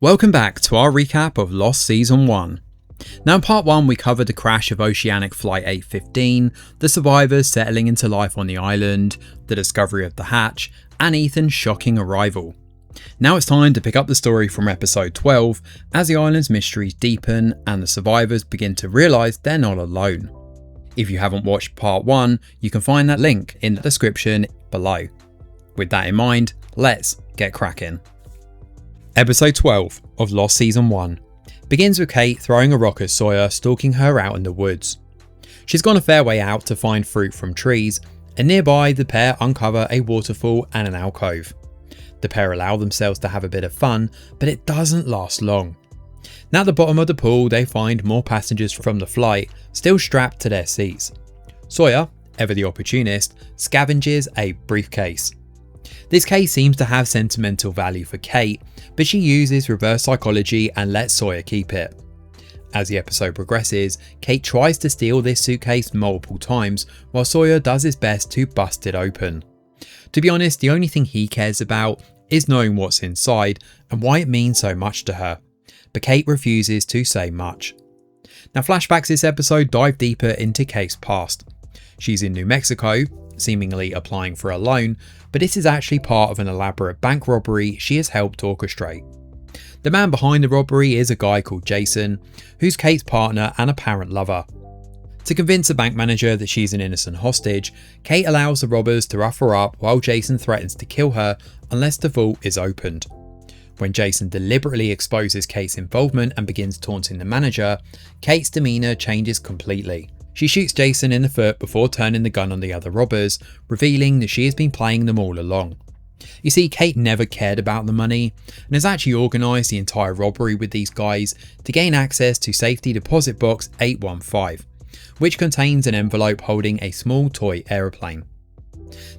Welcome back to our recap of Lost Season 1. Now in part 1 we covered the crash of Oceanic Flight 815, the survivors settling into life on the island, the discovery of the hatch, and Ethan's shocking arrival. Now it's time to pick up the story from episode 12 as the island's mysteries deepen and the survivors begin to realise they're not alone. If you haven't watched part 1, you can find that link in the description below. With that in mind, let's get cracking. Episode 12 of Lost Season 1 begins with Kate throwing a rock at Sawyer, stalking her out in the woods. She's gone a fair way out to find fruit from trees, and nearby the pair uncover a waterfall and an alcove. The pair allow themselves to have a bit of fun, but it doesn't last long. Now at the bottom of the pool they find more passengers from the flight still strapped to their seats. Sawyer, ever the opportunist, scavenges a briefcase. This case seems to have sentimental value for Kate, but she uses reverse psychology and lets Sawyer keep it. As the episode progresses, Kate tries to steal this suitcase multiple times while Sawyer does his best to bust it open. To be honest, the only thing he cares about is knowing what's inside and why it means so much to her, but Kate refuses to say much. Now flashbacks this episode dive deeper into Kate's past. She's in New Mexico, seemingly applying for a loan, but this is actually part of an elaborate bank robbery she has helped orchestrate. The man behind the robbery is a guy called Jason, who's Kate's partner and apparent lover. To convince the bank manager that she's an innocent hostage, Kate allows the robbers to rough her up while Jason threatens to kill her unless the vault is opened. When Jason deliberately exposes Kate's involvement and begins taunting the manager, Kate's demeanour changes completely. She shoots Jason in the foot before turning the gun on the other robbers, revealing that she has been playing them all along. You see, Kate never cared about the money and has actually organised the entire robbery with these guys to gain access to safety deposit box 815, which contains an envelope holding a small toy aeroplane.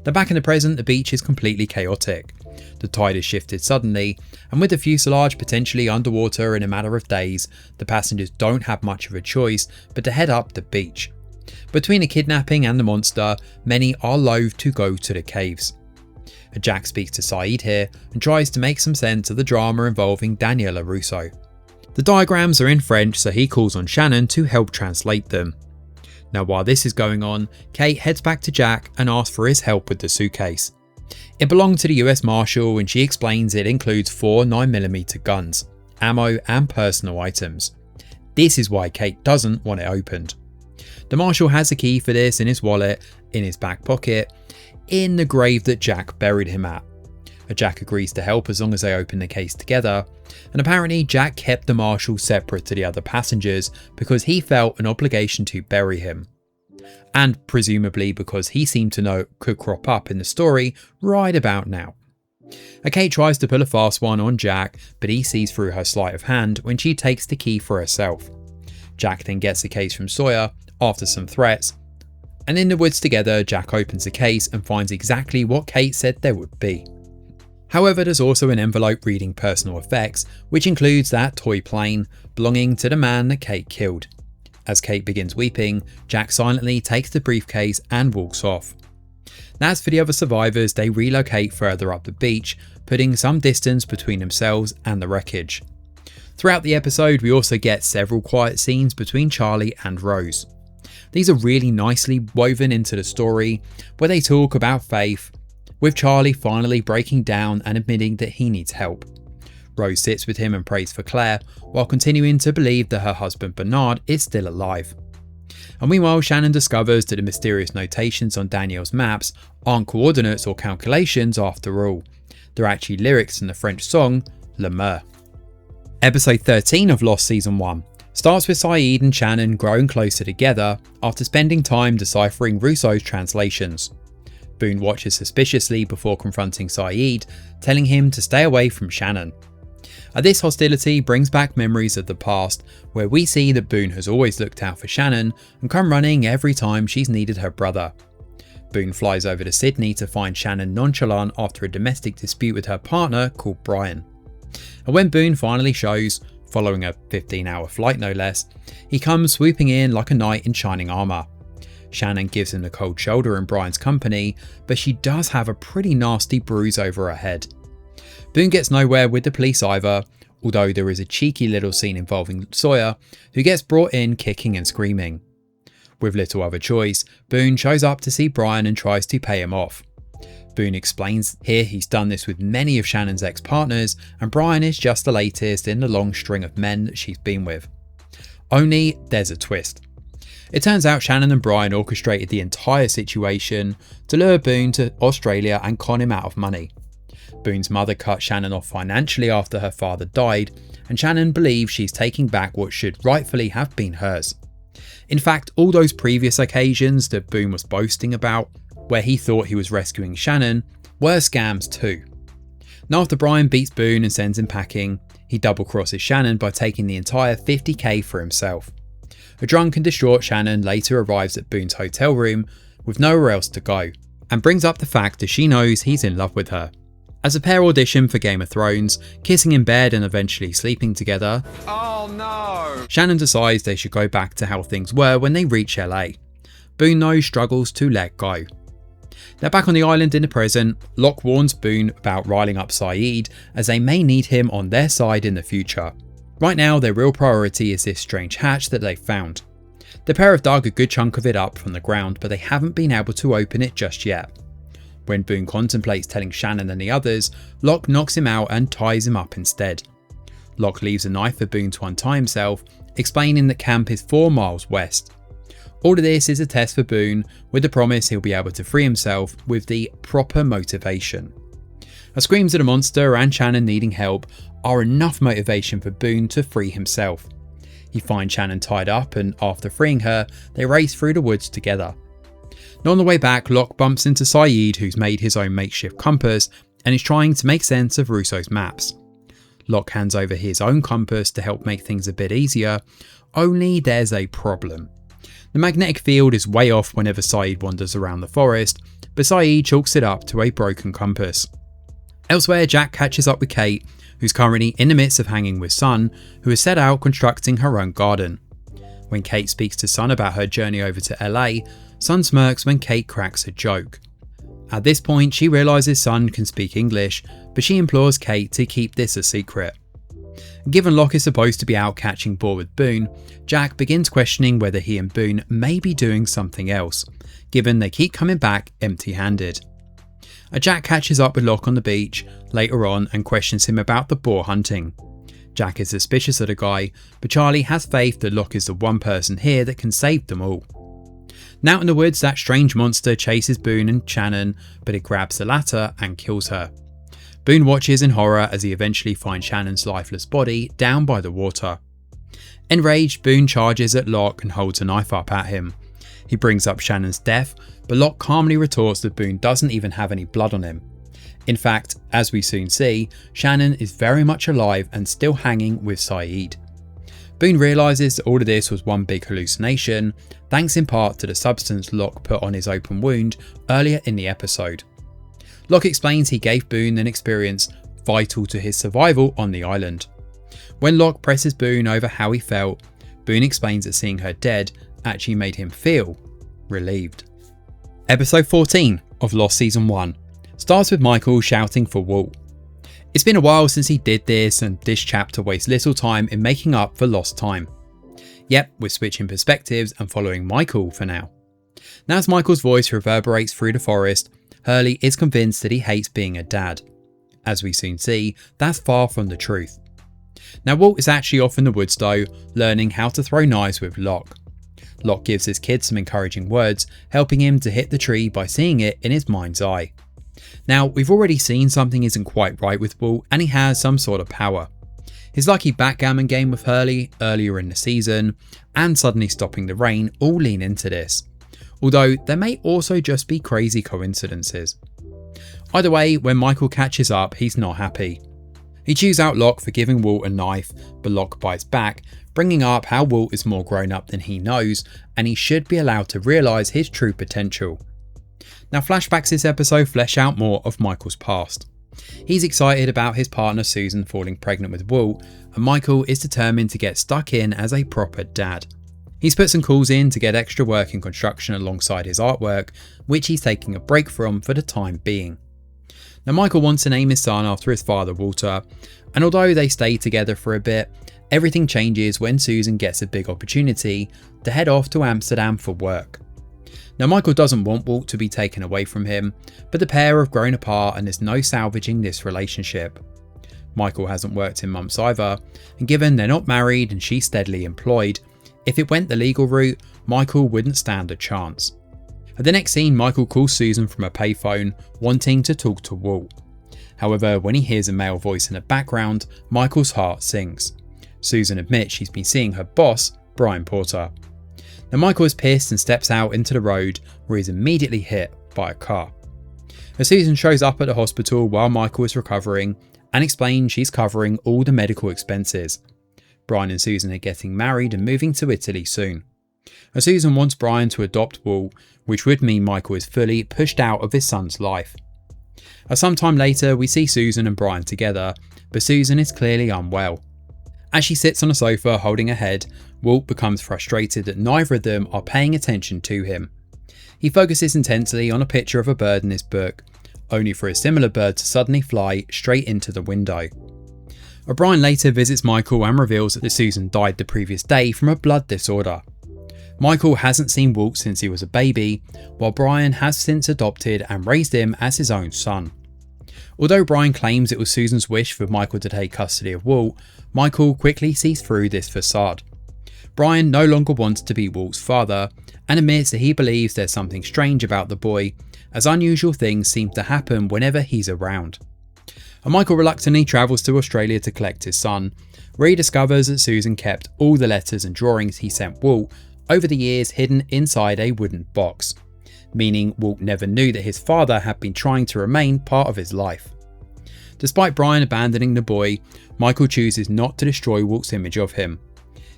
Now back in the present, the beach is completely chaotic. The tide has shifted suddenly, and with the fuselage potentially underwater in a matter of days, the passengers don't have much of a choice but to head up the beach. Between the kidnapping and the monster, many are loath to go to the caves. Jack speaks to Saeed here and tries to make some sense of the drama involving Daniela Russo. The diagrams are in French, so he calls on Shannon to help translate them. Now while this is going on, Kate heads back to Jack and asks for his help with the suitcase. It belonged to the US Marshal and she explains it includes 4 9mm guns, ammo and personal items. This is why Kate doesn't want it opened. The Marshal has a key for this in his wallet, in his back pocket, in the grave that Jack buried him at. Jack agrees to help as long as they open the case together, and apparently Jack kept the Marshal separate to the other passengers because he felt an obligation to bury him. And presumably because he seemed to know it could crop up in the story right about now. Kate tries to pull a fast one on Jack, but he sees through her sleight of hand when she takes the key for herself. Jack then gets the case from Sawyer after some threats, and in the woods together Jack opens the case and finds exactly what Kate said there would be. However, there's also an envelope reading personal effects, which includes that toy plane belonging to the man that Kate killed. As Kate begins weeping, Jack silently takes the briefcase and walks off. As for the other survivors, they relocate further up the beach, putting some distance between themselves and the wreckage. Throughout the episode, we also get several quiet scenes between Charlie and Rose. These are really nicely woven into the story, where they talk about faith, with Charlie finally breaking down and admitting that he needs help. Rose sits with him and prays for Claire, while continuing to believe that her husband Bernard is still alive. And meanwhile, Shannon discovers that the mysterious notations on Danielle's maps aren't coordinates or calculations after all. They're actually lyrics from the French song Le Mer. Episode 13 of Lost Season 1 starts with Saeed and Shannon growing closer together after spending time deciphering Russo's translations. Boone watches suspiciously before confronting Saeed, telling him to stay away from Shannon. This hostility brings back memories of the past, where we see that Boone has always looked out for Shannon and come running every time she's needed her brother. Boone flies over to Sydney to find Shannon nonchalant after a domestic dispute with her partner called Brian. And when Boone finally shows, following a 15-hour flight no less, he comes swooping in like a knight in shining armour. Shannon gives him the cold shoulder in Brian's company, but she does have a pretty nasty bruise over her head. Boone gets nowhere with the police either, although there is a cheeky little scene involving Sawyer, who gets brought in kicking and screaming. With little other choice, Boone shows up to see Brian and tries to pay him off. Boone explains here he's done this with many of Shannon's ex-partners, and Brian is just the latest in the long string of men that she's been with. Only there's a twist. It turns out Shannon and Brian orchestrated the entire situation to lure Boone to Australia and con him out of money. Boone's mother cut Shannon off financially after her father died, and Shannon believes she's taking back what should rightfully have been hers. In fact, all those previous occasions that Boone was boasting about, where he thought he was rescuing Shannon, were scams too. Now after Brian beats Boone and sends him packing, he double-crosses Shannon by taking the entire $50,000 for himself. A drunk and distraught Shannon later arrives at Boone's hotel room with nowhere else to go, and brings up the fact that she knows he's in love with her. As the pair audition for Game of Thrones, kissing in bed and eventually sleeping together, oh no! Shannon decides they should go back to how things were when they reach LA. Boone though struggles to let go. Now back on the island in the present, Locke warns Boone about riling up Sayid as they may need him on their side in the future. Right now their real priority is this strange hatch that they've found. The pair have dug a good chunk of it up from the ground, but they haven't been able to open it just yet. When Boone contemplates telling Shannon and the others, Locke knocks him out and ties him up instead. Locke leaves a knife for Boone to untie himself, explaining that camp is 4 miles west. All of this is a test for Boone, with the promise he'll be able to free himself with the proper motivation. Her screams at a monster and Shannon needing help are enough motivation for Boone to free himself. He finds Shannon tied up, and after freeing her, they race through the woods together. Now on the way back, Locke bumps into Sayid, who's made his own makeshift compass and is trying to make sense of Russo's maps. Locke hands over his own compass to help make things a bit easier, only there's a problem. The magnetic field is way off whenever Sayid wanders around the forest, but Sayid chalks it up to a broken compass. Elsewhere, Jack catches up with Kate, who's currently in the midst of hanging with Sun, who has set out constructing her own garden. When Kate speaks to Sun about her journey over to LA, Sun smirks when Kate cracks a joke. At this point, she realises Sun can speak English, but she implores Kate to keep this a secret. Given Locke is supposed to be out catching boar with Boone, Jack begins questioning whether he and Boone may be doing something else, given they keep coming back empty-handed. Jack catches up with Locke on the beach later on and questions him about the boar hunting. Jack is suspicious of the guy, but Charlie has faith that Locke is the one person here that can save them all. Now in the woods, that strange monster chases Boone and Shannon, but it grabs the latter and kills her. Boone watches in horror as he eventually finds Shannon's lifeless body down by the water. Enraged, Boone charges at Locke and holds a knife up at him. He brings up Shannon's death, but Locke calmly retorts that Boone doesn't even have any blood on him. In fact, as we soon see, Shannon is very much alive and still hanging with Sayid. Boone realises that all of this was one big hallucination, thanks in part to the substance Locke put on his open wound earlier in the episode. Locke explains he gave Boone an experience vital to his survival on the island. When Locke presses Boone over how he felt, Boone explains that seeing her dead actually made him feel relieved. Episode 14 of Lost Season 1 starts with Michael shouting for Walt. It's been a while since he did this, and this chapter wastes little time in making up for lost time. Yep, we're switching perspectives and following Michael for now. Now as Michael's voice reverberates through the forest, Hurley is convinced that he hates being a dad. As we soon see, that's far from the truth. Now Walt is actually off in the woods though, learning how to throw knives with Locke. Locke gives his kid some encouraging words, helping him to hit the tree by seeing it in his mind's eye. Now, we've already seen something isn't quite right with Walt, and he has some sort of power. His lucky backgammon game with Hurley earlier in the season, and suddenly stopping the rain all lean into this. Although there may also just be crazy coincidences. Either way, when Michael catches up, he's not happy. He chews out Locke for giving Walt a knife, but Locke bites back, bringing up how Walt is more grown up than he knows, and he should be allowed to realise his true potential. Now flashbacks this episode flesh out more of Michael's past. He's excited about his partner Susan falling pregnant with Walt, and Michael is determined to get stuck in as a proper dad. He's put some calls in to get extra work in construction alongside his artwork, which he's taking a break from for the time being. Now Michael wants to name his son after his father Walter, And although they stay together for a bit, everything changes when Susan gets a big opportunity to head off to Amsterdam for work. Now Michael doesn't want Walt to be taken away from him, but the pair have grown apart and there's no salvaging this relationship. Michael hasn't worked in months either, and given they're not married and she's steadily employed, if it went the legal route, Michael wouldn't stand a chance. At the next scene, Michael calls Susan from a payphone, wanting to talk to Walt. However, when he hears a male voice in the background, Michael's heart sinks. Susan admits she's been seeing her boss, Brian Porter. Now Michael is pissed and steps out into the road, where he's immediately hit by a car. As Susan shows up at the hospital while Michael is recovering and explains she's covering all the medical expenses. Brian and Susan are getting married and moving to Italy soon. As Susan wants Brian to adopt Walt, which would mean Michael is fully pushed out of his son's life. Sometime later, we see Susan and Brian together, but Susan is clearly unwell. As she sits on a sofa holding her head, Walt becomes frustrated that neither of them are paying attention to him. He focuses intensely on a picture of a bird in his book, only for a similar bird to suddenly fly straight into the window. Brian later visits Michael and reveals that Susan died the previous day from a blood disorder. Michael hasn't seen Walt since he was a baby, while Brian has since adopted and raised him as his own son. Although Brian claims it was Susan's wish for Michael to take custody of Walt, Michael quickly sees through this facade. Brian no longer wants to be Walt's father and admits that he believes there's something strange about the boy, as unusual things seem to happen whenever he's around. Michael reluctantly travels to Australia to collect his son, where he discovers that Susan kept all the letters and drawings he sent Walt over the years hidden inside a wooden box, meaning Walt never knew that his father had been trying to remain part of his life. Despite Brian abandoning the boy, Michael chooses not to destroy Walt's image of him.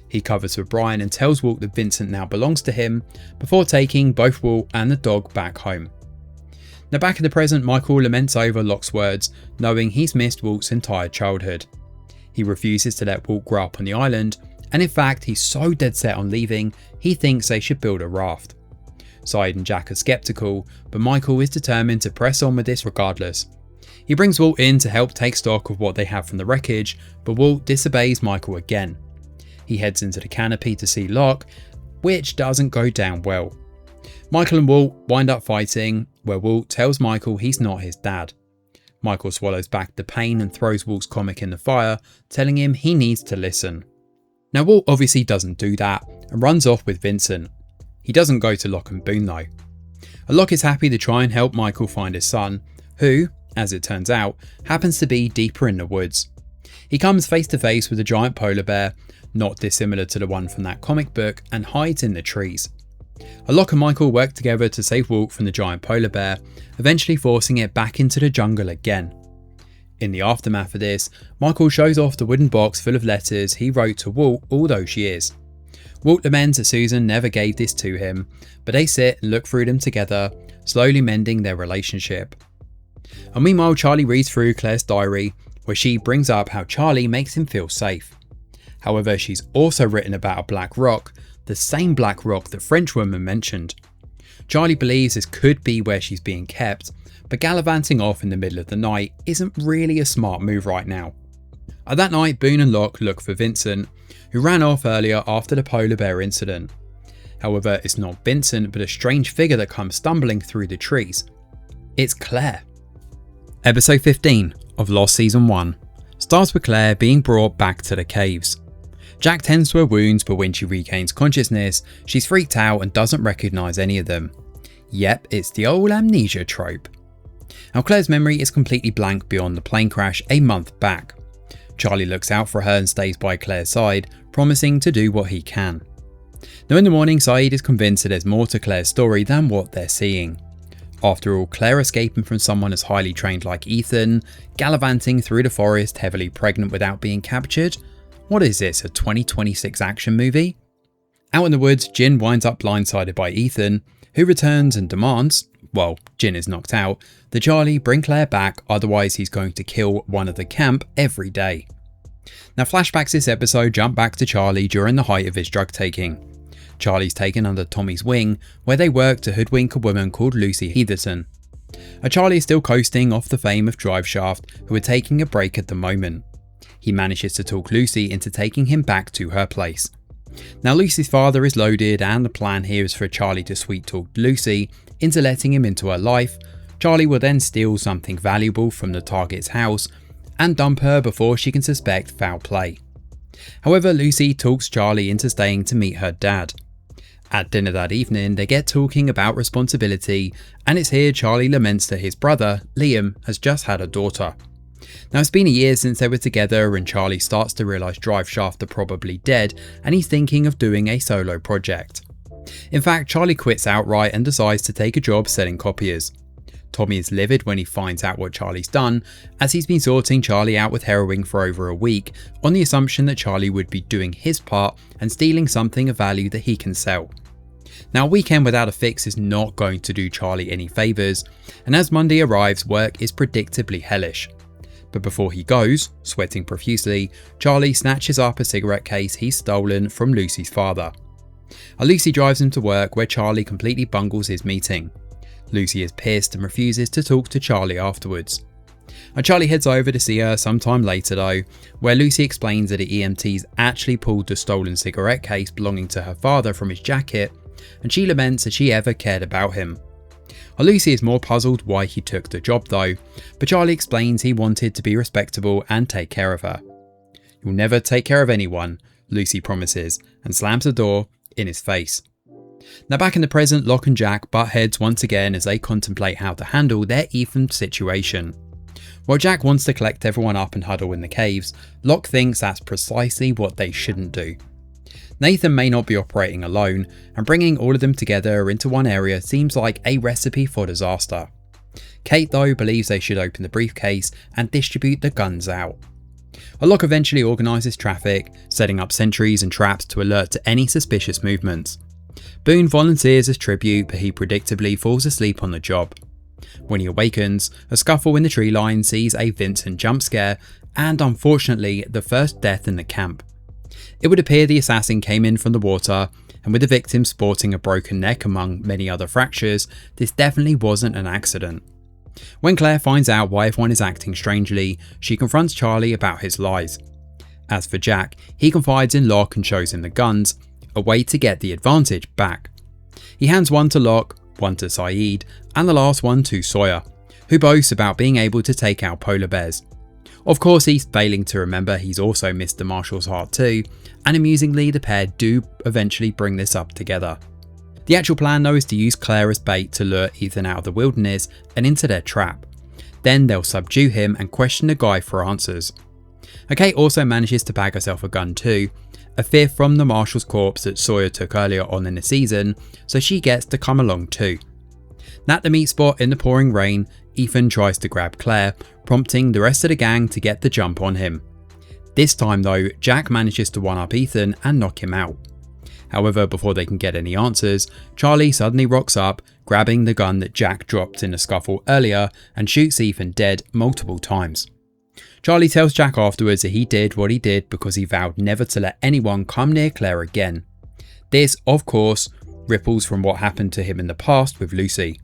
He covers with Brian and tells Walt that Vincent now belongs to him, before taking both Walt and the dog back home. Now back in the present, Michael laments over Locke's words, knowing he's missed Walt's entire childhood. He refuses to let Walt grow up on the island, and in fact he's so dead set on leaving, he thinks they should build a raft. Syed and Jack are skeptical, but Michael is determined to press on with this regardless. He brings Walt in to help take stock of what they have from the wreckage, but Walt disobeys Michael again. He heads into the canopy to see Locke, which doesn't go down well. Michael and Walt wind up fighting, where Walt tells Michael he's not his dad. Michael swallows back the pain and throws Walt's comic in the fire, telling him he needs to listen. Now Walt obviously doesn't do that and runs off with Vincent. He doesn't go to Locke and Boone though. Locke is happy to try and help Michael find his son, who, as it turns out, happens to be deeper in the woods. He comes face to face with a giant polar bear, not dissimilar to the one from that comic book, and hides in the trees. Locke and Michael work together to save Walt from the giant polar bear, eventually forcing it back into the jungle again. In the aftermath of this, Michael shows off the wooden box full of letters he wrote to Walt all those years. Walt laments that Susan never gave this to him, but they sit and look through them together, slowly mending their relationship. And meanwhile, Charlie reads through Claire's diary, where she brings up how Charlie makes him feel safe. However, she's also written about a black rock, the same black rock the Frenchwoman mentioned. Charlie believes this could be where she's being kept, but gallivanting off in the middle of the night isn't really a smart move right now. That night, Boone and Locke look for Vincent, who ran off earlier after the polar bear incident. However, it's not Vincent, but a strange figure that comes stumbling through the trees. It's Claire. Episode 15 of Lost Season 1 starts with Claire being brought back to the caves. Jack tends to her wounds, but when she regains consciousness, she's freaked out and doesn't recognise any of them. Yep, it's the old amnesia trope. Now Claire's memory is completely blank beyond the plane crash a month back. Charlie looks out for her and stays by Claire's side, promising to do what he can. Now in the morning, Syed is convinced that there's more to Claire's story than what they're seeing. After all, Claire escaping from someone as highly trained like Ethan, gallivanting through the forest heavily pregnant without being captured. What is this, a 2026 action movie? Out in the woods, Jin winds up blindsided by Ethan, who returns and demands, well, Jin is knocked out, that Charlie bring Claire back, otherwise he's going to kill one of the camp every day. Now flashbacks this episode jump back to Charlie during the height of his drug taking. Charlie's taken under Tommy's wing, where they work to hoodwink a woman called Lucy Heatherton. Charlie is still coasting off the fame of Driveshaft, who are taking a break at the moment. he manages to talk Lucy into taking him back to her place. Now Lucy's father is loaded, and the plan here is for Charlie to sweet talk Lucy into letting him into her life. Charlie will then steal something valuable from the target's house and dump her before she can suspect foul play. However, Lucy talks Charlie into staying to meet her dad. At dinner that evening, they get talking about responsibility, and it's here Charlie laments that his brother, Liam, has just had a daughter. Now it's been a year since they were together, and Charlie starts to realise Driveshaft are probably dead, and he's thinking of doing a solo project. In fact, Charlie quits outright and decides to take a job selling copiers. Tommy is livid when he finds out what Charlie's done, as he's been sorting Charlie out with heroin for over a week on the assumption that Charlie would be doing his part and stealing something of value that he can sell. Now, a weekend without a fix is not going to do Charlie any favours, and as Monday arrives, work is predictably hellish. But before he goes, sweating profusely, Charlie snatches up a cigarette case he's stolen from Lucy's father. Lucy drives him to work, where Charlie completely bungles his meeting. Lucy is pissed and refuses to talk to Charlie afterwards. Charlie heads over to see her sometime later though, where Lucy explains that the EMTs actually pulled the stolen cigarette case belonging to her father from his jacket, and she laments that she ever cared about him. Lucy is more puzzled why he took the job though, but Charlie explains he wanted to be respectable and take care of her. "You'll never take care of anyone," Lucy promises, and slams the door in his face. Now back in the present, Locke and Jack butt heads once again as they contemplate how to handle their Ethan situation. While Jack wants to collect everyone up and huddle in the caves, Locke thinks that's precisely what they shouldn't do. Nathan may not be operating alone, and bringing all of them together into one area seems like a recipe for disaster. Kate though believes they should open the briefcase and distribute the guns out. Locke eventually organises traffic, setting up sentries and traps to alert to any suspicious movements. Boone volunteers as tribute, but he predictably falls asleep on the job. When he awakens, a scuffle in the tree line sees a Vincent jump scare, and unfortunately the first death in the camp. It would appear the assassin came in from the water, and with the victim sporting a broken neck among many other fractures, this definitely wasn't an accident. When Claire finds out why everyone is acting strangely, she confronts Charlie about his lies. As for Jack, he confides in Locke and shows him the guns, a way to get the advantage back. He hands one to Locke, one to Saeed, and the last one to Sawyer, who boasts about being able to take out polar bears. Of course, he's failing to remember he's also missed the Marshal's heart too, and amusingly the pair do eventually bring this up together. The actual plan though is to use Claire as bait to lure Ethan out of the wilderness and into their trap. Then they'll subdue him and question the guy for answers. Kate also manages to bag herself a gun too, a fear from the Marshal's corpse that Sawyer took earlier on in the season, so she gets to come along too. At the meat spot in the pouring rain, Ethan tries to grab Claire, prompting the rest of the gang to get the jump on him. This time though, Jack manages to one-up Ethan and knock him out. However, before they can get any answers, Charlie suddenly rocks up, grabbing the gun that Jack dropped in the scuffle earlier and shoots Ethan dead multiple times. Charlie tells Jack afterwards that he did what he did because he vowed never to let anyone come near Claire again. This, of course, ripples from what happened to him in the past with Lucy.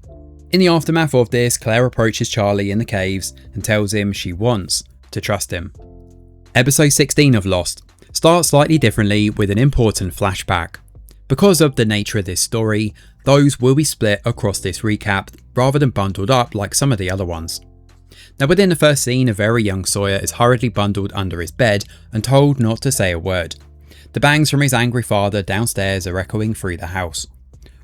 In the aftermath of this, Claire approaches Charlie in the caves and tells him she wants to trust him. Episode 16 of Lost starts slightly differently with an important flashback. Because of the nature of this story, those will be split across this recap rather than bundled up like some of the other ones. Now within the first scene, a very young Sawyer is hurriedly bundled under his bed and told not to say a word. The bangs from his angry father downstairs are echoing through the house.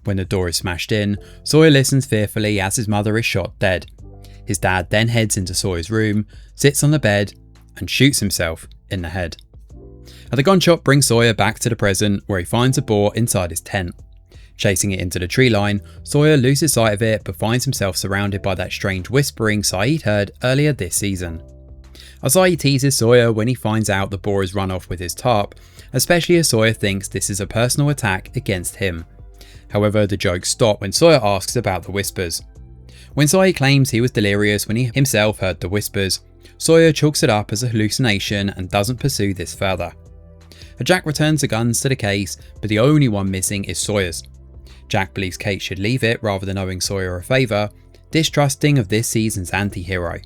When the door is smashed in, Sawyer listens fearfully as his mother is shot dead. His dad then heads into Sawyer's room, sits on the bed and shoots himself in the head. The gunshot brings Sawyer back to the present, where he finds a boar inside his tent. Chasing it into the tree line, Sawyer loses sight of it but finds himself surrounded by that strange whispering Saeed heard earlier this season. Saeed teases Sawyer when he finds out the boar has run off with his tarp, especially as Sawyer thinks this is a personal attack against him. However, the jokes stop when Sawyer asks about the whispers. When Saeed claims he was delirious when he himself heard the whispers, Sawyer chalks it up as a hallucination and doesn't pursue this further. Jack returns the guns to the case, but the only one missing is Sawyer's. Jack believes Kate should leave it rather than owing Sawyer a favour, distrusting of this season's anti-hero.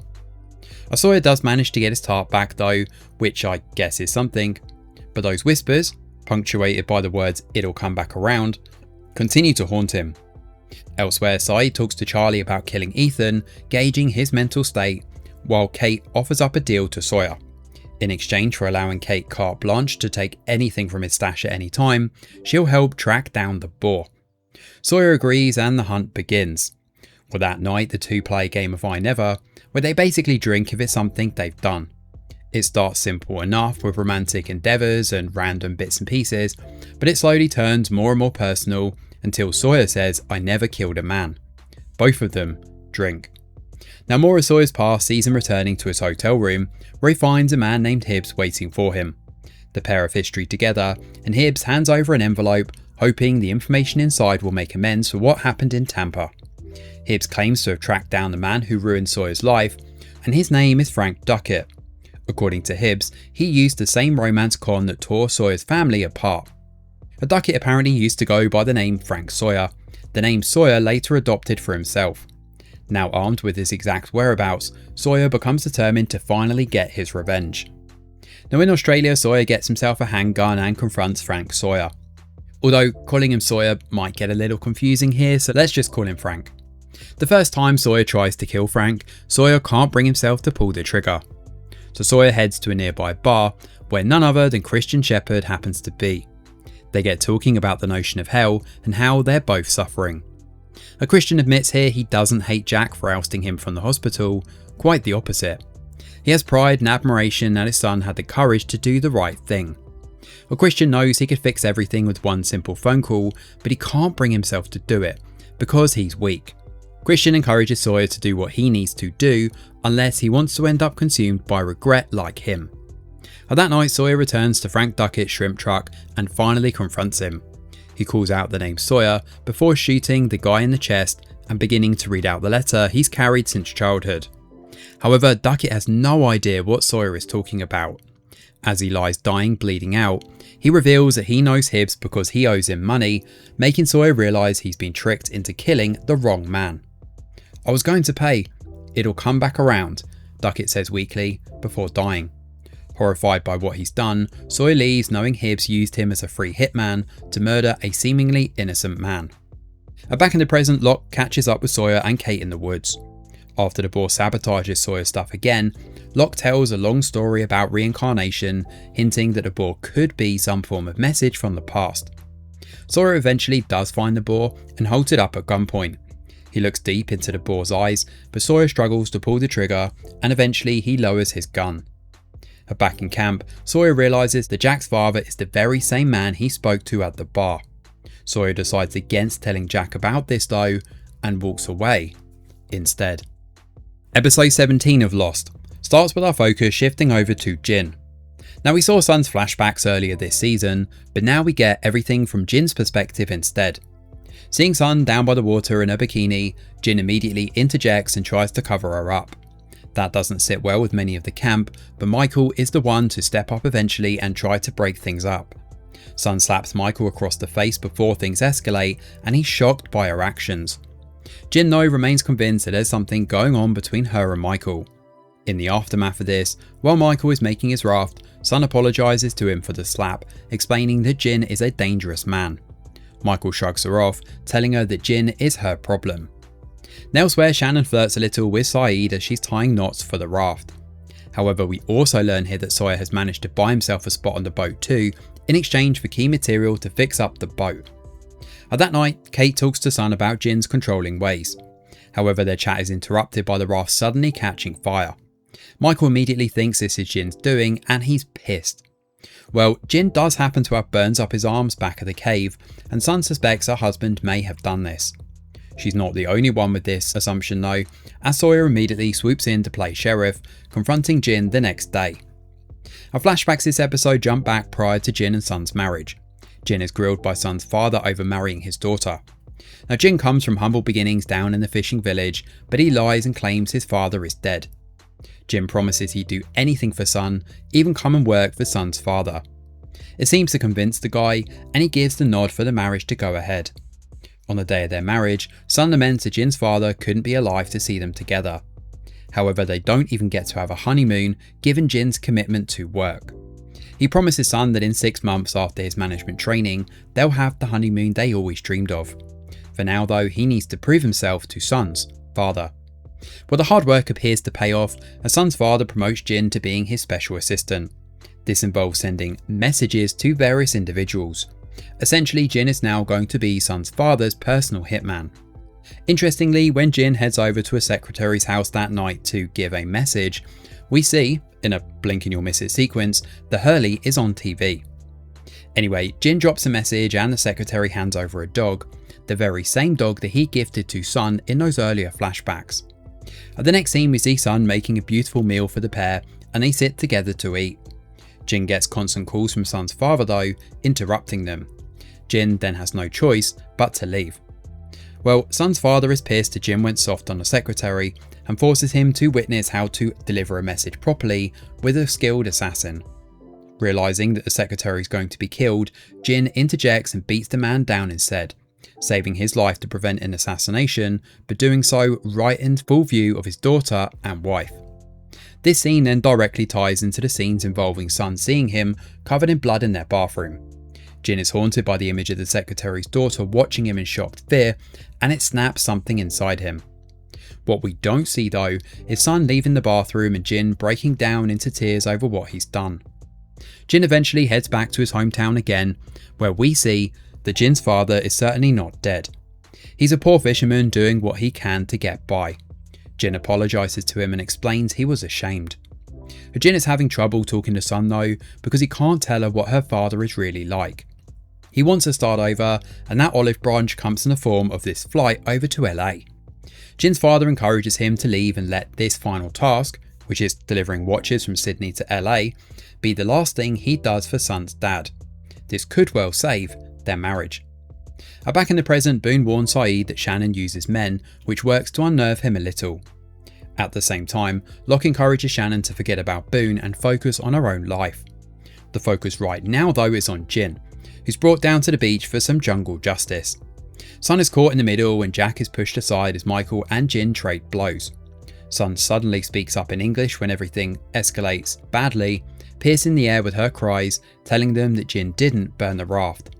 Sawyer does manage to get his tart back though, which I guess is something, but those whispers, punctuated by the words "it'll come back around," continue to haunt him. Elsewhere, Saeed talks to Charlie about killing Ethan, gauging his mental state, while Kate offers up a deal to Sawyer. In exchange for allowing Kate carte blanche to take anything from his stash at any time, she'll help track down the boar. Sawyer agrees and the hunt begins. Well, that night the two play a game of I Never, where they basically drink if it's something they've done. It starts simple enough with romantic endeavours and random bits and pieces, but it slowly turns more and more personal until Sawyer says, "I never killed a man." Both of them drink. Now more of Sawyer's past sees him returning to his hotel room, where he finds a man named Hibbs waiting for him. The pair have history together, and Hibbs hands over an envelope, hoping the information inside will make amends for what happened in Tampa. Hibbs claims to have tracked down the man who ruined Sawyer's life, and his name is Frank Duckett. According to Hibbs, he used the same romance con that tore Sawyer's family apart. Duckett apparently used to go by the name Frank Sawyer, the name Sawyer later adopted for himself. Now armed with his exact whereabouts, Sawyer becomes determined to finally get his revenge. Now in Australia, Sawyer gets himself a handgun and confronts Frank Sawyer. Although calling him Sawyer might get a little confusing here, so let's just call him Frank. The first time Sawyer tries to kill Frank, Sawyer can't bring himself to pull the trigger. So Sawyer heads to a nearby bar, where none other than Christian Shepherd happens to be. They get talking about the notion of hell and how they're both suffering. Christian admits here he doesn't hate Jack for ousting him from the hospital, quite the opposite. He has pride and admiration that his son had the courage to do the right thing. Christian knows he could fix everything with one simple phone call, but he can't bring himself to do it, because he's weak. Christian encourages Sawyer to do what he needs to do, unless he wants to end up consumed by regret like him. That night, Sawyer returns to Frank Duckett's shrimp truck and finally confronts him. He calls out the name Sawyer before shooting the guy in the chest and beginning to read out the letter he's carried since childhood. However, Duckett has no idea what Sawyer is talking about. As he lies dying, bleeding out, he reveals that he knows Hibbs because he owes him money, making Sawyer realise he's been tricked into killing the wrong man. "I was going to pay. It'll come back around," Duckett says weakly, before dying. Horrified by what he's done, Sawyer leaves knowing Hibbs used him as a free hitman to murder a seemingly innocent man. Back in the present, Locke catches up with Sawyer and Kate in the woods. After the boar sabotages Sawyer's stuff again, Locke tells a long story about reincarnation, hinting that the boar could be some form of message from the past. Sawyer eventually does find the boar and holds it up at gunpoint. He looks deep into the boar's eyes, but Sawyer struggles to pull the trigger, and eventually he lowers his gun. Back in camp, Sawyer realises that Jack's father is the very same man he spoke to at the bar. Sawyer decides against telling Jack about this though, and walks away instead. Episode 17 of Lost starts with our focus shifting over to Jin. Now we saw Sun's flashbacks earlier this season, but now we get everything from Jin's perspective instead. Seeing Sun down by the water in her bikini, Jin immediately interjects and tries to cover her up. That doesn't sit well with many of the camp, but Michael is the one to step up eventually and try to break things up. Sun slaps Michael across the face before things escalate, and he's shocked by her actions. Jin though remains convinced that there's something going on between her and Michael. In the aftermath of this, while Michael is making his raft, Sun apologises to him for the slap, explaining that Jin is a dangerous man. Michael shrugs her off, telling her that Jin is her problem. Elsewhere, Shannon flirts a little with Saeed as she's tying knots for the raft. However, we also learn here that Sawyer has managed to buy himself a spot on the boat too, in exchange for key material to fix up the boat. That night, Kate talks to Sun about Jin's controlling ways. However, their chat is interrupted by the raft suddenly catching fire. Michael immediately thinks this is Jin's doing, and he's pissed. Well, Jin does happen to have burns up his arms back at the cave, and Sun suspects her husband may have done this. She's not the only one with this assumption though, as Sawyer immediately swoops in to play sheriff, confronting Jin the next day. Our flashbacks this episode jump back prior to Jin and Sun's marriage. Jin is grilled by Sun's father over marrying his daughter. Now Jin comes from humble beginnings down in the fishing village, but he lies and claims his father is dead. Jin promises he'd do anything for Sun, even come and work for Sun's father. It seems to convince the guy, and he gives the nod for the marriage to go ahead. On the day of their marriage, Sun laments that Jin's father couldn't be alive to see them together. However, they don't even get to have a honeymoon given Jin's commitment to work. He promises Sun that in 6 months after his management training, they'll have the honeymoon they always dreamed of. For now though, he needs to prove himself to Sun's father. Well, the hard work appears to pay off as Sun's father promotes Jin to being his special assistant. This involves sending messages to various individuals. Essentially, Jin is now going to be Sun's father's personal hitman. Interestingly, when Jin heads over to a secretary's house that night to give a message, we see, in a blink and you'll miss it sequence, that Hurley is on TV. Anyway, Jin drops a message and the secretary hands over a dog, the very same dog that he gifted to Sun in those earlier flashbacks. At the next scene, we see Sun making a beautiful meal for the pair and they sit together to eat. Jin gets constant calls from Sun's father though, interrupting them. Jin then has no choice but to leave. Well, Sun's father is pissed that Jin went soft on the secretary and forces him to witness how to deliver a message properly with a skilled assassin. Realising that the secretary is going to be killed, Jin interjects and beats the man down instead, saving his life to prevent an assassination, but doing so right in full view of his daughter and wife. This scene then directly ties into the scenes involving Sun seeing him covered in blood in their bathroom. Jin is haunted by the image of the secretary's daughter watching him in shocked fear, and it snaps something inside him. What we don't see though is Sun leaving the bathroom and Jin breaking down into tears over what he's done. Jin eventually heads back to his hometown again, where we see that Jin's father is certainly not dead. He's a poor fisherman doing what he can to get by. Jin apologises to him and explains he was ashamed. Jin is having trouble talking to Sun though, because he can't tell her what her father is really like. He wants to start over, and that olive branch comes in the form of this flight over to LA. Jin's father encourages him to leave and let this final task, which is delivering watches from Sydney to LA, be the last thing he does for Sun's dad. This could well save their marriage. Back in the present, Boone warns Saeed that Shannon uses men, which works to unnerve him a little. At the same time, Locke encourages Shannon to forget about Boone and focus on her own life. The focus right now though is on Jin, who's brought down to the beach for some jungle justice. Sun is caught in the middle and Jack is pushed aside as Michael and Jin trade blows. Sun suddenly speaks up in English when everything escalates badly, piercing the air with her cries, telling them that Jin didn't burn the raft.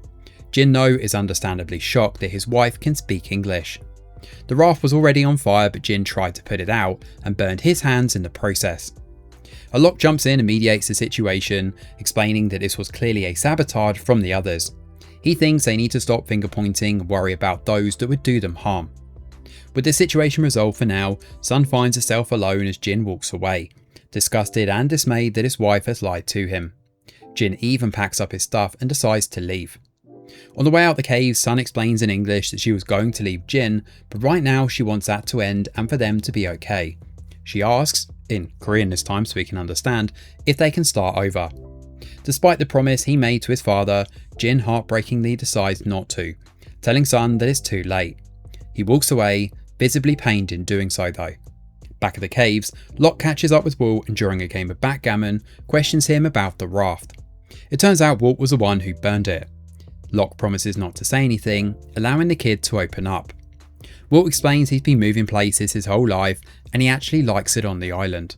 Jin though is understandably shocked that his wife can speak English. The raft was already on fire, but Jin tried to put it out and burned his hands in the process. Locke jumps in and mediates the situation, explaining that this was clearly a sabotage from the others. He thinks they need to stop finger pointing and worry about those that would do them harm. With the situation resolved for now, Sun finds herself alone as Jin walks away, disgusted and dismayed that his wife has lied to him. Jin even packs up his stuff and decides to leave. On the way out the cave, Sun explains in English that she was going to leave Jin, but right now she wants that to end and for them to be okay. She asks, in Korean this time so we can understand, if they can start over. Despite the promise he made to his father, Jin heartbreakingly decides not to, telling Sun that it's too late. He walks away, visibly pained in doing so though. Back at the caves, Locke catches up with Walt and during a game of backgammon, questions him about the raft. It turns out Walt was the one who burned it. Locke promises not to say anything, allowing the kid to open up. Walt explains he's been moving places his whole life and he actually likes it on the island.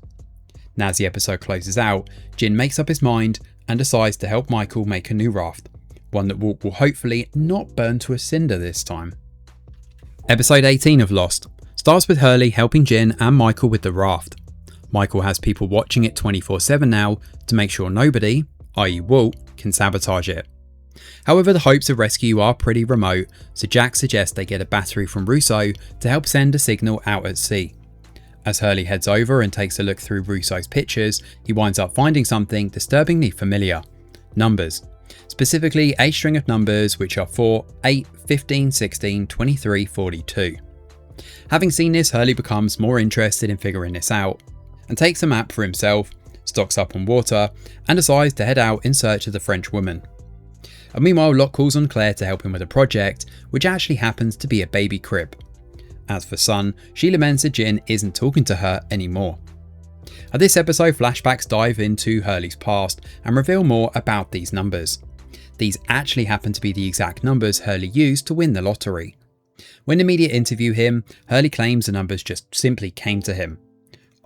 Now as the episode closes out, Jin makes up his mind and decides to help Michael make a new raft, one that Walt will hopefully not burn to a cinder this time. Episode 18 of Lost starts with Hurley helping Jin and Michael with the raft. Michael has people watching it 24/7 now to make sure nobody, i.e. Walt, can sabotage it. However, the hopes of rescue are pretty remote, so Jack suggests they get a battery from Russo to help send a signal out at sea. As Hurley heads over and takes a look through Russo's pictures, he winds up finding something disturbingly familiar. Numbers. Specifically a string of numbers which are 4, 8, 15, 16, 23, 42. Having seen this, Hurley becomes more interested in figuring this out and takes a map for himself, stocks up on water and decides to head out in search of the French woman. And meanwhile, Locke calls on Claire to help him with a project, which actually happens to be a baby crib. As for Sun, she laments that Jin isn't talking to her anymore. This episode, flashbacks dive into Hurley's past and reveal more about these numbers. These actually happen to be the exact numbers Hurley used to win the lottery. When the media interview him, Hurley claims the numbers just simply came to him.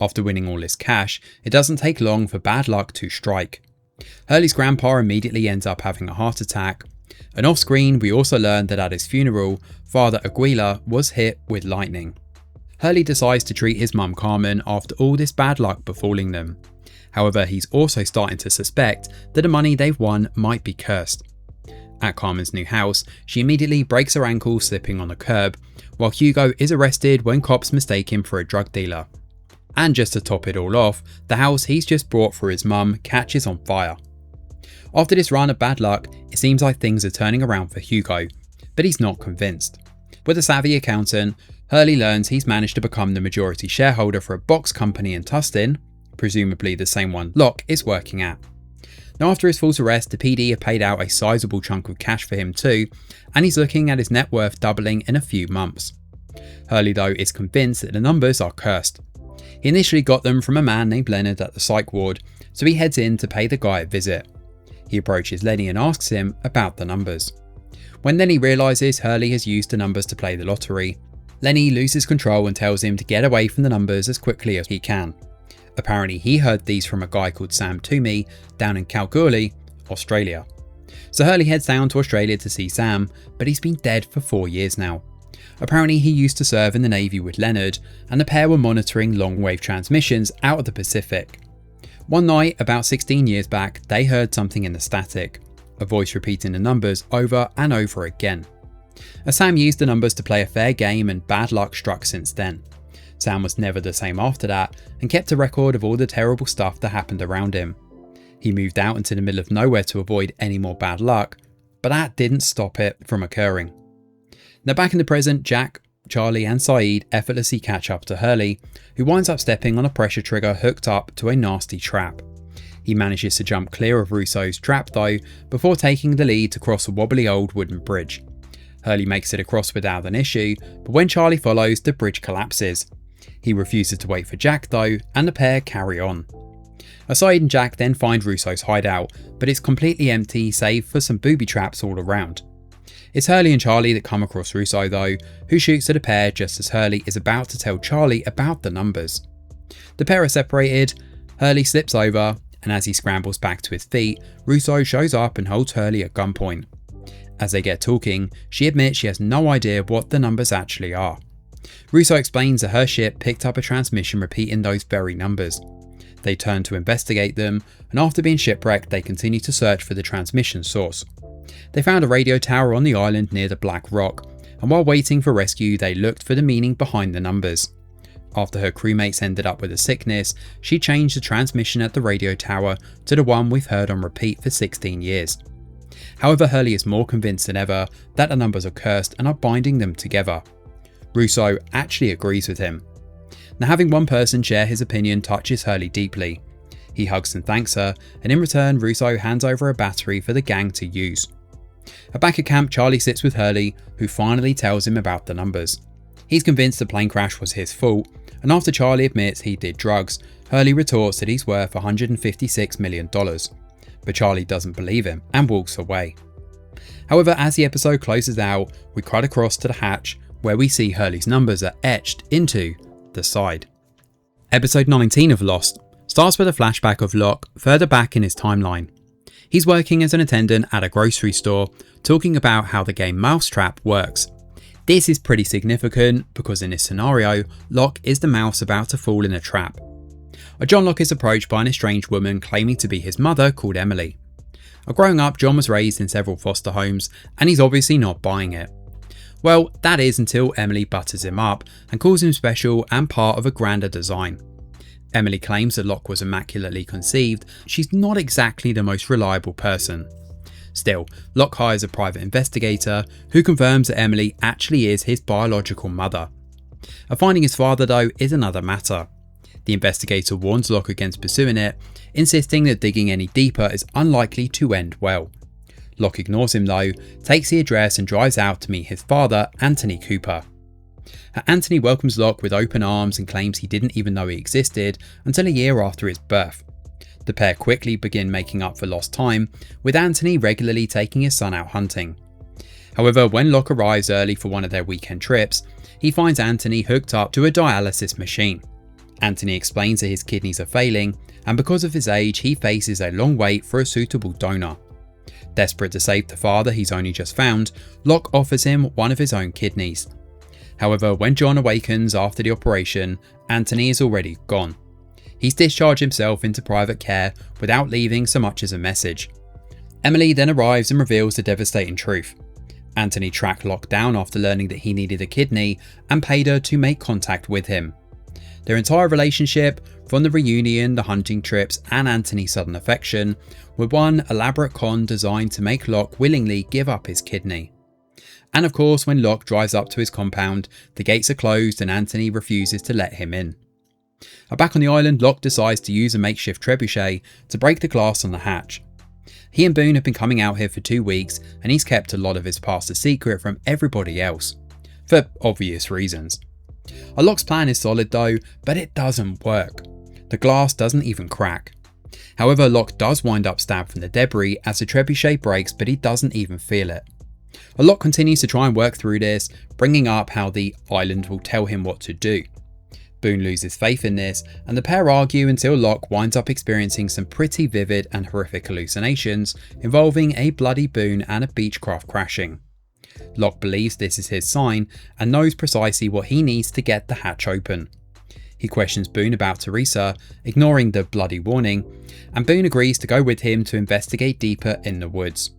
After winning all this cash, it doesn't take long for bad luck to strike. Hurley's grandpa immediately ends up having a heart attack, and off screen we also learn that at his funeral, Father Aguila was hit with lightning. Hurley decides to treat his mum Carmen after all this bad luck befalling them. However, he's also starting to suspect that the money they've won might be cursed. At Carmen's new house, she immediately breaks her ankle slipping on the curb, while Hugo is arrested when cops mistake him for a drug dealer. And just to top it all off, the house he's just bought for his mum catches on fire. After this run of bad luck, it seems like things are turning around for Hugo, but he's not convinced. With a savvy accountant, Hurley learns he's managed to become the majority shareholder for a box company in Tustin, presumably the same one Locke is working at. Now after his false arrest, the PD have paid out a sizable chunk of cash for him too, and he's looking at his net worth doubling in a few months. Hurley though is convinced that the numbers are cursed. He initially got them from a man named Leonard at the psych ward, so he heads in to pay the guy a visit. He approaches Lenny and asks him about the numbers. When Lenny realises Hurley has used the numbers to play the lottery, Lenny loses control and tells him to get away from the numbers as quickly as he can. Apparently he heard these from a guy called Sam Toomey down in Kalgoorlie, Australia. So Hurley heads down to Australia to see Sam, but he's been dead for 4 years now. Apparently he used to serve in the Navy with Leonard, and the pair were monitoring long-wave transmissions out of the Pacific. One night, about 16 years back, they heard something in the static, a voice repeating the numbers over and over again. As Sam used the numbers to play a fair game, and bad luck struck since then. Sam was never the same after that, and kept a record of all the terrible stuff that happened around him. He moved out into the middle of nowhere to avoid any more bad luck, but that didn't stop it from occurring. Now back in the present, Jack, Charlie and Saeed effortlessly catch up to Hurley, who winds up stepping on a pressure trigger hooked up to a nasty trap. He manages to jump clear of Russo's trap though, before taking the lead to cross a wobbly old wooden bridge. Hurley makes it across without an issue, but when Charlie follows, the bridge collapses. He refuses to wait for Jack though, and the pair carry on. Saeed and Jack then find Russo's hideout, but it's completely empty save for some booby traps all around. It's Hurley and Charlie that come across Russo though, who shoots at the pair just as Hurley is about to tell Charlie about the numbers. The pair are separated, Hurley slips over, and as he scrambles back to his feet, Russo shows up and holds Hurley at gunpoint. As they get talking, she admits she has no idea what the numbers actually are. Russo explains that her ship picked up a transmission repeating those very numbers. They turn to investigate them, and after being shipwrecked they continue to search for the transmission source. They found a radio tower on the island near the Black Rock, and while waiting for rescue they looked for the meaning behind the numbers. After her crewmates ended up with a sickness, she changed the transmission at the radio tower to the one we've heard on repeat for 16 years. However, Hurley is more convinced than ever that the numbers are cursed and are binding them together. Russo actually agrees with him. Now having one person share his opinion touches Hurley deeply. He hugs and thanks her, and in return Russo hands over a battery for the gang to use. Back at camp, Charlie sits with Hurley, who finally tells him about the numbers. He's convinced the plane crash was his fault, and after Charlie admits he did drugs, Hurley retorts that he's worth $156 million. But Charlie doesn't believe him and walks away. However, as the episode closes out, we cut across to the hatch, where we see Hurley's numbers are etched into the side. Episode 19 of Lost starts with a flashback of Locke further back in his timeline. He's working as an attendant at a grocery store, talking about how the game Mousetrap works. This is pretty significant because in this scenario, Locke is the mouse about to fall in a trap. John Locke is approached by an estranged woman claiming to be his mother called Emily. Growing up, John was raised in several foster homes, and he's obviously not buying it. Well, that is until Emily butters him up and calls him special and part of a grander design. Emily claims that Locke was immaculately conceived. She's not exactly the most reliable person. Still, Locke hires a private investigator who confirms that Emily actually is his biological mother. Finding his father though is another matter. The investigator warns Locke against pursuing it, insisting that digging any deeper is unlikely to end well. Locke ignores him though, takes the address and drives out to meet his father, Anthony Cooper. Anthony welcomes Locke with open arms and claims he didn't even know he existed until a year after his birth. The pair quickly begin making up for lost time, with Anthony regularly taking his son out hunting. However, when Locke arrives early for one of their weekend trips, he finds Anthony hooked up to a dialysis machine. Anthony explains that his kidneys are failing, and because of his age, he faces a long wait for a suitable donor. Desperate to save the father he's only just found, Locke offers him one of his own kidneys. However, when John awakens after the operation, Anthony is already gone. He's discharged himself into private care without leaving so much as a message. Emily then arrives and reveals the devastating truth. Anthony tracked Locke down after learning that he needed a kidney and paid her to make contact with him. Their entire relationship, from the reunion, the hunting trips, and Anthony's sudden affection, were one elaborate con designed to make Locke willingly give up his kidney. And of course, when Locke drives up to his compound, the gates are closed and Anthony refuses to let him in. Back on the island, Locke decides to use a makeshift trebuchet to break the glass on the hatch. He and Boone have been coming out here for 2 weeks, and he's kept a lot of his past a secret from everybody else, for obvious reasons. Locke's plan is solid though, but it doesn't work. The glass doesn't even crack. However, Locke does wind up stabbed from the debris as the trebuchet breaks, but he doesn't even feel it. Locke continues to try and work through this, bringing up how the island will tell him what to do. Boone loses faith in this, and the pair argue until Locke winds up experiencing some pretty vivid and horrific hallucinations involving a bloody Boone and a Beechcraft crashing. Locke believes this is his sign and knows precisely what he needs to get the hatch open. He questions Boone about Teresa, ignoring the bloody warning, and Boone agrees to go with him to investigate deeper in the woods.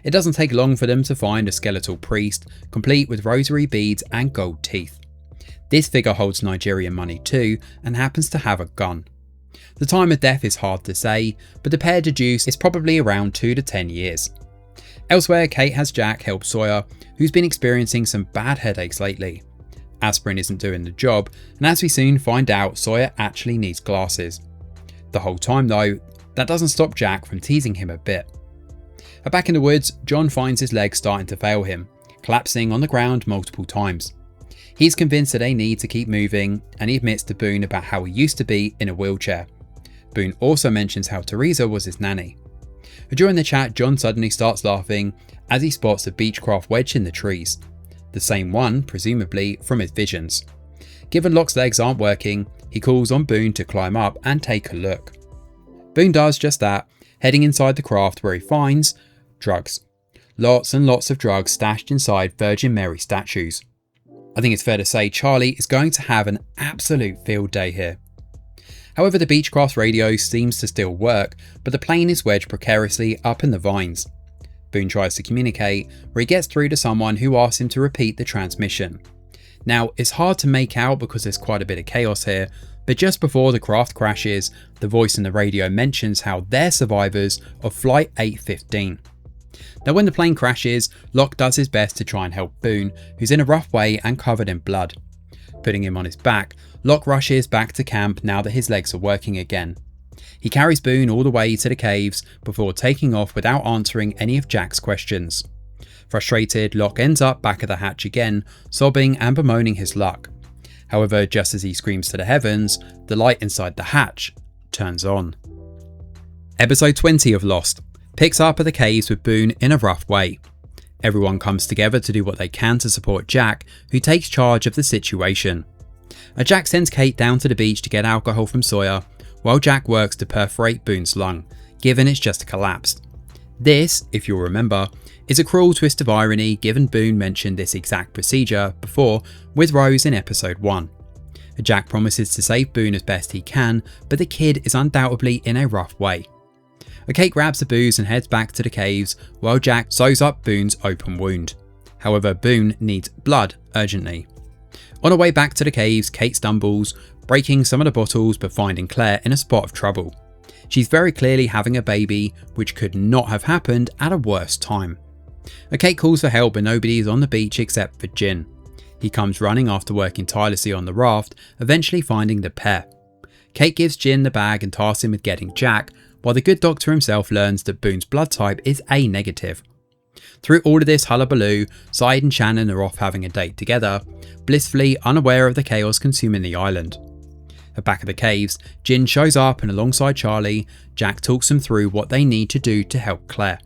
It doesn't take long for them to find a skeletal priest, complete with rosary beads and gold teeth. This figure holds Nigerian money too, and happens to have a gun. The time of death is hard to say, but the pair deduce it's probably around 2 to 10 years. Elsewhere, Kate has Jack help Sawyer, who's been experiencing some bad headaches lately. Aspirin isn't doing the job, and as we soon find out, Sawyer actually needs glasses. The whole time though, that doesn't stop Jack from teasing him a bit. Back in the woods, John finds his legs starting to fail him, collapsing on the ground multiple times. He's convinced that they need to keep moving, and he admits to Boone about how he used to be in a wheelchair. Boone also mentions how Teresa was his nanny. During the chat, John suddenly starts laughing as he spots a Beechcraft wedge in the trees. The same one, presumably, from his visions. Given Locke's legs aren't working, he calls on Boone to climb up and take a look. Boone does just that, heading inside the craft where he finds drugs. Lots and lots of drugs stashed inside Virgin Mary statues. I think it's fair to say Charlie is going to have an absolute field day here. However, the Beechcraft radio seems to still work, but the plane is wedged precariously up in the vines. Boone tries to communicate, where he gets through to someone who asks him to repeat the transmission. Now, it's hard to make out because there's quite a bit of chaos here, but just before the craft crashes, the voice in the radio mentions how they're survivors of Flight 815. Now when the plane crashes, Locke does his best to try and help Boone, who's in a rough way and covered in blood. Putting him on his back, Locke rushes back to camp now that his legs are working again. He carries Boone all the way to the caves before taking off without answering any of Jack's questions. Frustrated, Locke ends up back at the hatch again, sobbing and bemoaning his luck. However, just as he screams to the heavens, the light inside the hatch turns on. Episode 20 of Lost picks up at the caves with Boone in a rough way. Everyone comes together to do what they can to support Jack, who takes charge of the situation. Jack sends Kate down to the beach to get alcohol from Sawyer, while Jack works to perforate Boone's lung, given it's just collapsed. This, if you'll remember, is a cruel twist of irony given Boone mentioned this exact procedure before with Rose in episode 1. Jack promises to save Boone as best he can, but the kid is undoubtedly in a rough way. Kate grabs the booze and heads back to the caves while Jack sews up Boone's open wound. However, Boone needs blood urgently. On her way back to the caves, Kate stumbles, breaking some of the bottles but finding Claire in a spot of trouble. She's very clearly having a baby, which could not have happened at a worse time. Kate calls for help but nobody is on the beach except for Jin. He comes running after working tirelessly on the raft, eventually finding the pair. Kate gives Jin the bag and tasks him with getting Jack, while the good doctor himself learns that Boone's blood type is A negative. Through all of this hullabaloo, Syed and Shannon are off having a date together, blissfully unaware of the chaos consuming the island. At back of the caves, Jin shows up and alongside Charlie, Jack talks them through what they need to do to help Claire.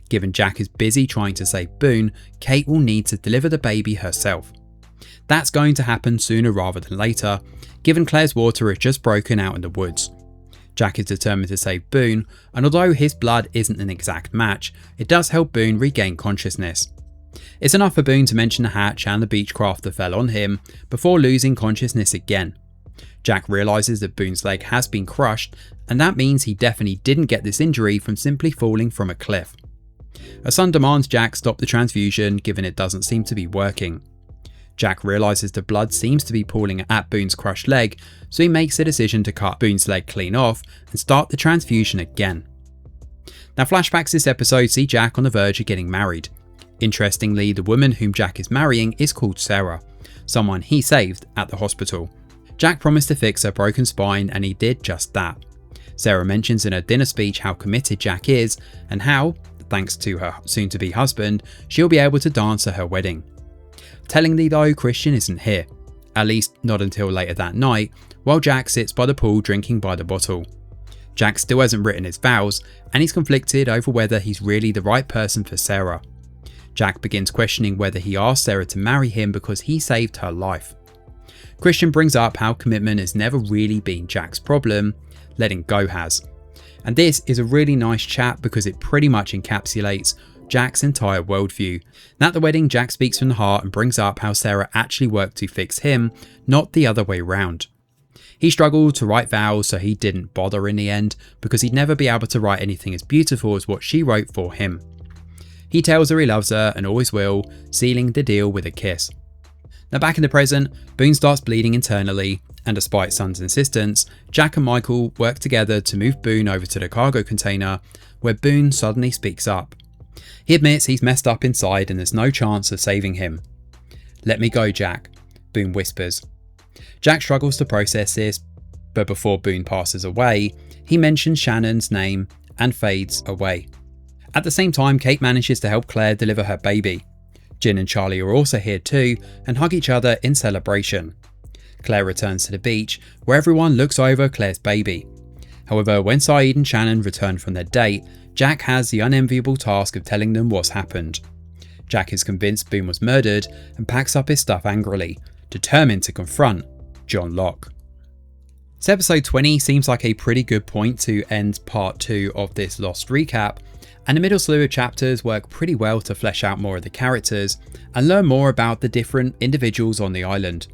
Given Jack is busy trying to save Boone, Kate will need to deliver the baby herself. That's going to happen sooner rather than later, given Claire's water has just broken out in the woods. Jack is determined to save Boone, and although his blood isn't an exact match, it does help Boone regain consciousness. It's enough for Boone to mention the hatch and the Beechcraft that fell on him before losing consciousness again. Jack realises that Boone's leg has been crushed, and that means he definitely didn't get this injury from simply falling from a cliff. A son demands Jack stop the transfusion, given it doesn't seem to be working. Jack realises the blood seems to be pooling at Boone's crushed leg, so he makes the decision to cut Boone's leg clean off and start the transfusion again. Now, flashbacks this episode see Jack on the verge of getting married. Interestingly, the woman whom Jack is marrying is called Sarah, someone he saved at the hospital. Jack promised to fix her broken spine, and he did just that. Sarah mentions in her dinner speech how committed Jack is, and how, thanks to her soon-to-be husband, she'll be able to dance at her wedding. Tellingly though, Christian isn't here, at least not until later that night, while Jack sits by the pool drinking by the bottle. Jack still hasn't written his vows, and he's conflicted over whether he's really the right person for Sarah. Jack begins questioning whether he asked Sarah to marry him because he saved her life. Christian brings up how commitment has never really been Jack's problem, letting go has. And this is a really nice chat because it pretty much encapsulates Jack's entire worldview. At the wedding, Jack speaks from the heart and brings up how Sarah actually worked to fix him, not the other way round. He struggled to write vows, so he didn't bother in the end because he'd never be able to write anything as beautiful as what she wrote for him. He tells her he loves her and always will, sealing the deal with a kiss. Now back in the present, Boone starts bleeding internally, and despite Son's insistence, Jack and Michael work together to move Boone over to the cargo container, where Boone suddenly speaks up. He admits he's messed up inside and there's no chance of saving him. "Let me go, Jack," Boone whispers. Jack struggles to process this, but before Boone passes away, he mentions Shannon's name and fades away. At the same time, Kate manages to help Claire deliver her baby. Jin and Charlie are also here too and hug each other in celebration. Claire returns to the beach, where everyone looks over Claire's baby. However, when Saeed and Shannon return from their date, Jack has the unenviable task of telling them what's happened. Jack is convinced Boone was murdered and packs up his stuff angrily, determined to confront John Locke. So episode 20 seems like a pretty good point to end part 2 of this Lost recap, and the middle slew of chapters work pretty well to flesh out more of the characters and learn more about the different individuals on the island.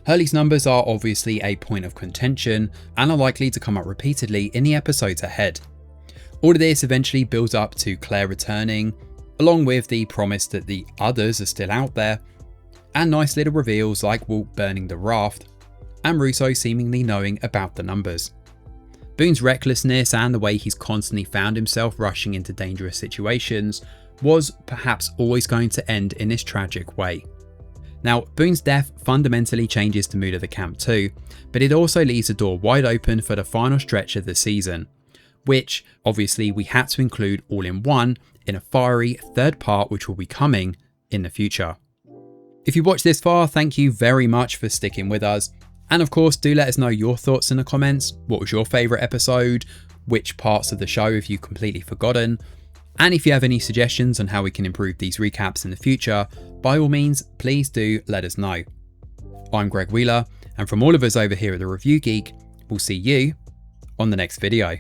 Hurley's numbers are obviously a point of contention and are likely to come up repeatedly in the episodes ahead. All of this eventually builds up to Claire returning, along with the promise that the others are still out there, and nice little reveals like Walt burning the raft, and Russo seemingly knowing about the numbers. Boone's recklessness and the way he's constantly found himself rushing into dangerous situations was perhaps always going to end in this tragic way. Now, Boone's death fundamentally changes the mood of the camp too, but it also leaves the door wide open for the final stretch of the season, which obviously we had to include all in one in a fiery third part which will be coming in the future. If you watched this far, thank you very much for sticking with us. And of course, do let us know your thoughts in the comments. What was your favourite episode? Which parts of the show have you completely forgotten? And if you have any suggestions on how we can improve these recaps in the future, by all means, please do let us know. I'm Greg Wheeler, and from all of us over here at The Review Geek, we'll see you on the next video.